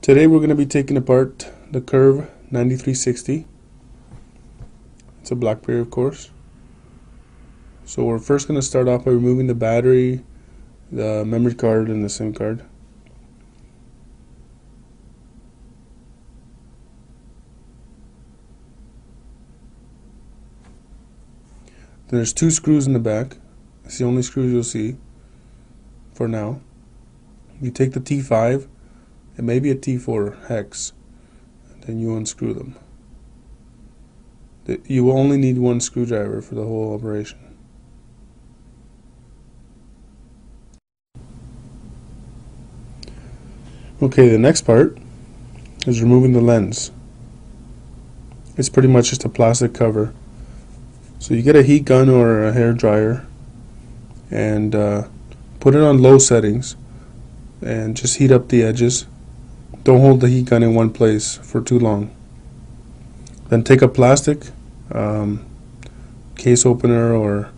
Today we're going to be taking apart the Curve 9360. It's a Blackberry, of course. So we're first going to start off by removing the battery, the memory card, and the SIM card. Then there's two screws in the back. It's the only screws you'll see for now. You take the T5, it may be a T4 hex, and then you unscrew them. You will only need one screwdriver for the whole operation. Okay, the next part is removing the lens. It's pretty much just a plastic cover. So you get a heat gun or a hair dryer and put it on low settings and just heat up the edges. Don't hold the heat gun in one place for too long. Then take a plastic case opener or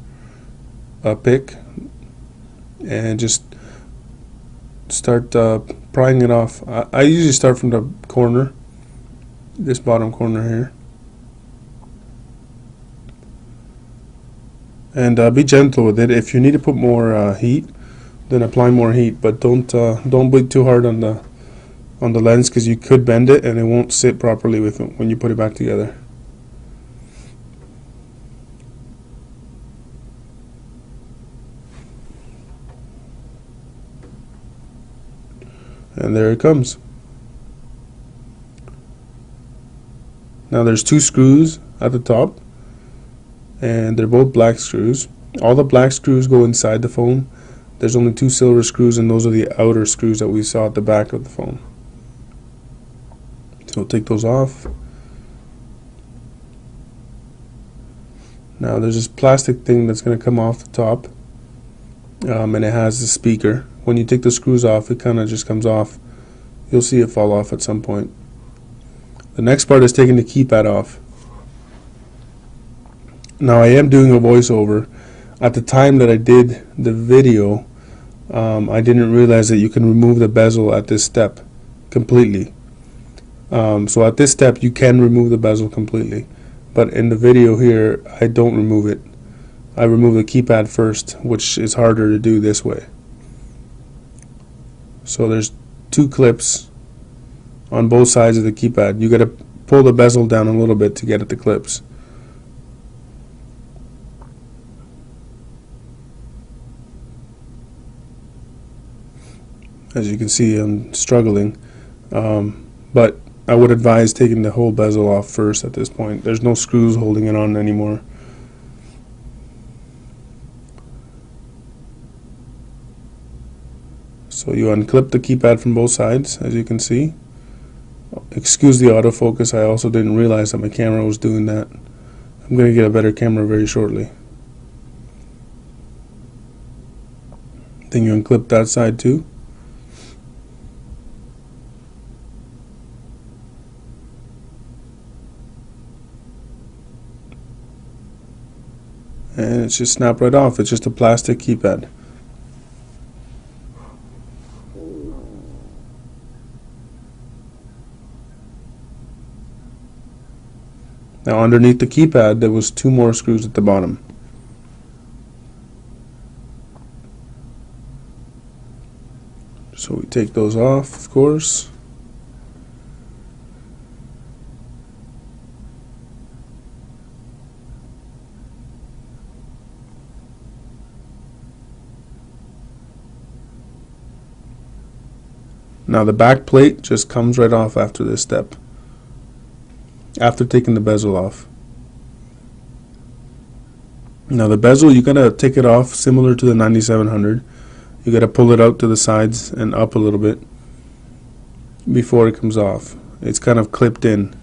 a pick and just start prying it off. I usually start from the corner, this bottom corner here. And be gentle with it. If you need to put more heat, then apply more heat, but don't beat too hard on the lens, because you could bend it and it won't sit properly with it when you put it back together. And there it comes. Now there's two screws at the top, and they're both black screws. All the black screws go inside the phone. There's only two silver screws, and those are the outer screws that we saw at the back of the phone. So take those off. Now there's this plastic thing that's going to come off the top, and it has the speaker. When you take the screws off, it kind of just comes off. You'll see it fall off at some point. The next part is taking the keypad off. Now I am doing a voiceover. At the time that I did the video, I didn't realize that you can remove the bezel at this step completely. So at this step you can remove the bezel completely, but in the video here I don't remove it. I remove the keypad first, which is harder to do this way. So there's two clips on both sides of the keypad. You got to pull the bezel down a little bit to get at the clips. As you can see, I'm struggling, but I would advise taking the whole bezel off first at this point. There's no screws holding it on anymore. So you unclip the keypad from both sides, as you can see. Excuse the autofocus, I also didn't realize that my camera was doing that. I'm going to get a better camera very shortly. Then you unclip that side too. And it's just snapped right off. It's just a plastic keypad. Now underneath the keypad there was two more screws at the bottom. So we take those off, of course. Now the back plate just comes right off after this step, after taking the bezel off. Now the bezel, you gotta take it off similar to the 9700. You gotta pull it out to the sides and up a little bit before it comes off. It's kind of clipped in.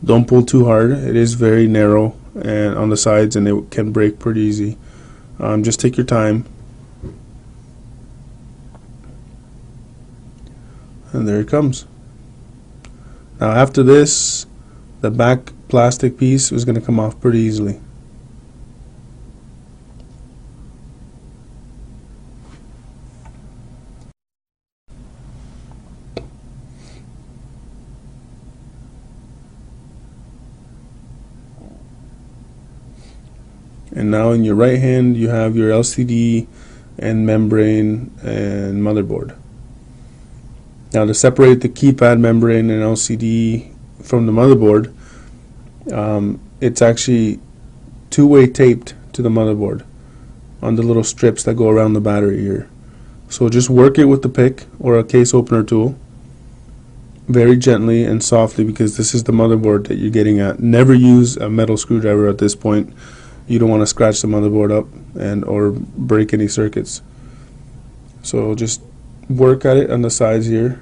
Don't pull too hard. It is very narrow and on the sides, and it can break pretty easy. Just take your time. And there it comes. Now after this, the back plastic piece is going to come off pretty easily. And now in your right hand you have your LCD and membrane and motherboard. Now to separate the keypad, membrane, and LCD from the motherboard, it's actually two-way taped to the motherboard on the little strips that go around the battery here. So just work it with the pick or a case opener tool very gently and softly, because this is the motherboard that you're getting at. Never use a metal screwdriver at this point. You don't want to scratch the motherboard up and or break any circuits. So just work at it on the sides here.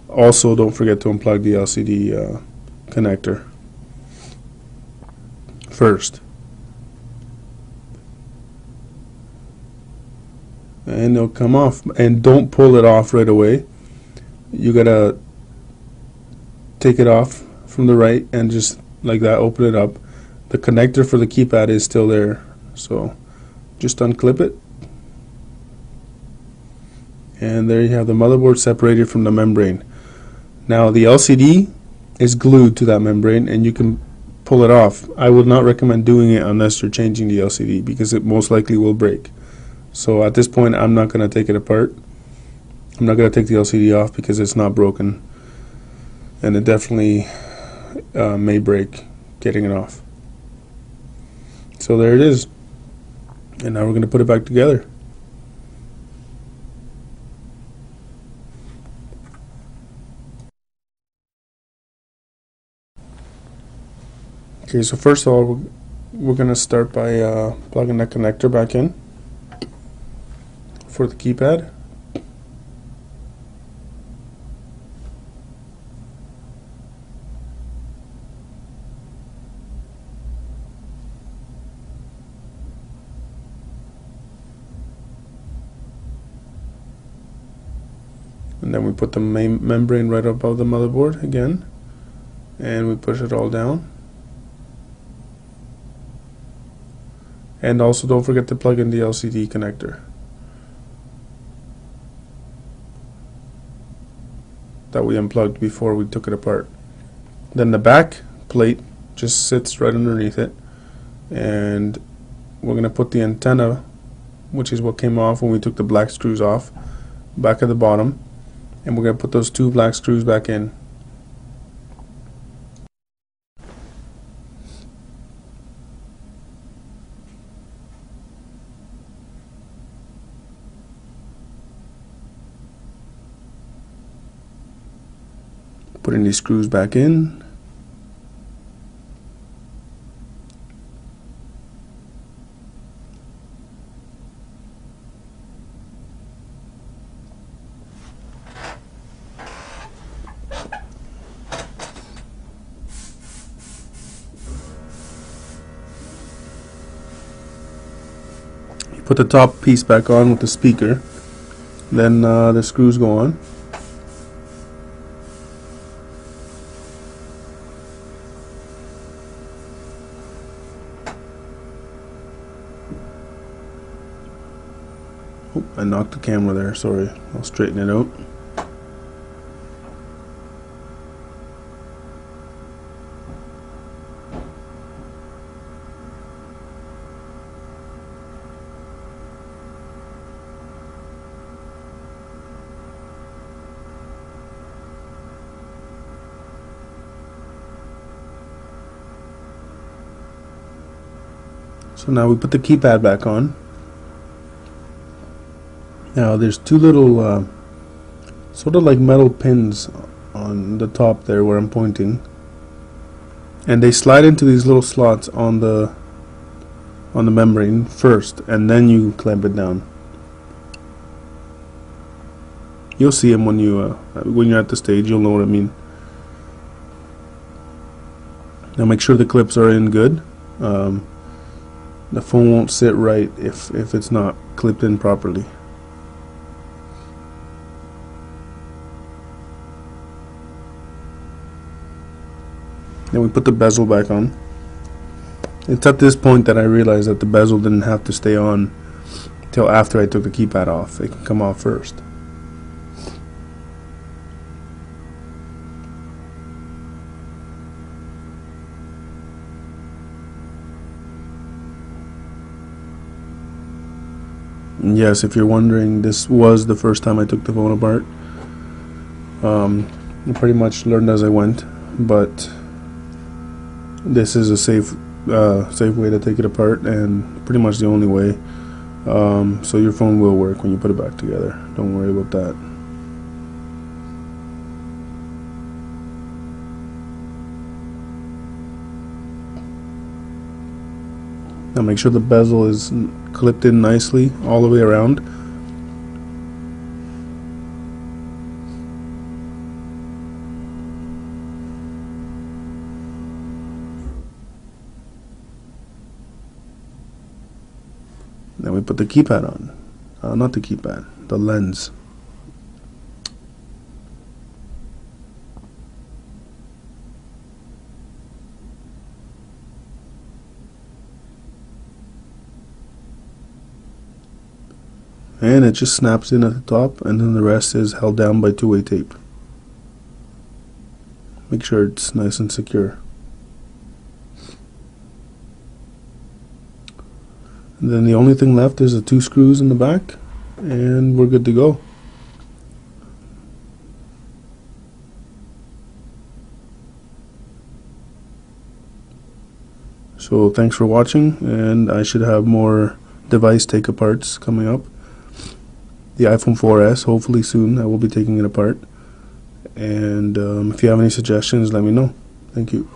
Also, don't forget to unplug the LCD connector first. And it'll come off. And don't pull it off right away. You gotta take it off from the right and just like that open it up. The connector for the keypad is still there, so just unclip it, and there you have the motherboard separated from the membrane. Now the LCD is glued to that membrane and you can pull it off. I would not recommend doing it unless you're changing the LCD, because it most likely will break. So at this point I'm not going to take it apart. I'm not going to take the LCD off because it's not broken, and it definitely may break getting it off. So there it is, and now we're going to put it back together. Okay, so first of all, we're going to start by plugging that connector back in for the keypad. And then we put the main membrane right above the motherboard again, and we push it all down. And also don't forget to plug in the LCD connector that we unplugged before we took it apart. Then the back plate just sits right underneath it, and we're going to put the antenna, which is what came off when we took the black screws off, back at the bottom, and we're going to put those two black screws back in. Putting these screws back in. You put the top piece back on with the speaker, then the screws go on. Oh, I knocked the camera there, sorry. I'll straighten it out. So now we put the keypad back on. Now there's two little sort of like metal pins on the top there where I'm pointing, and they slide into these little slots on the membrane first, and then you clamp it down. You'll see them when you're at the stage. You'll know what I mean. Now make sure the clips are in good. The phone won't sit right if it's not clipped in properly. Then we put the bezel back on. It's at this point that I realized that the bezel didn't have to stay on till after I took the keypad off. It can come off first. And yes, if you're wondering, this was the first time I took the phone apart. I pretty much learned as I went, but this is a safe way to take it apart, and pretty much the only way. So your phone will work when you put it back together. Don't worry about that. Now make sure the bezel is clipped in nicely all the way around. Then we put the keypad on. Not the keypad, the lens. And it just snaps in at the top, and then the rest is held down by two-way tape. Make sure it's nice and secure. And then the only thing left is the two screws in the back, and we're good to go. So thanks for watching, and I should have more device take-aparts coming up. The iPhone 4S, hopefully soon, I will be taking it apart. And if you have any suggestions, let me know. Thank you.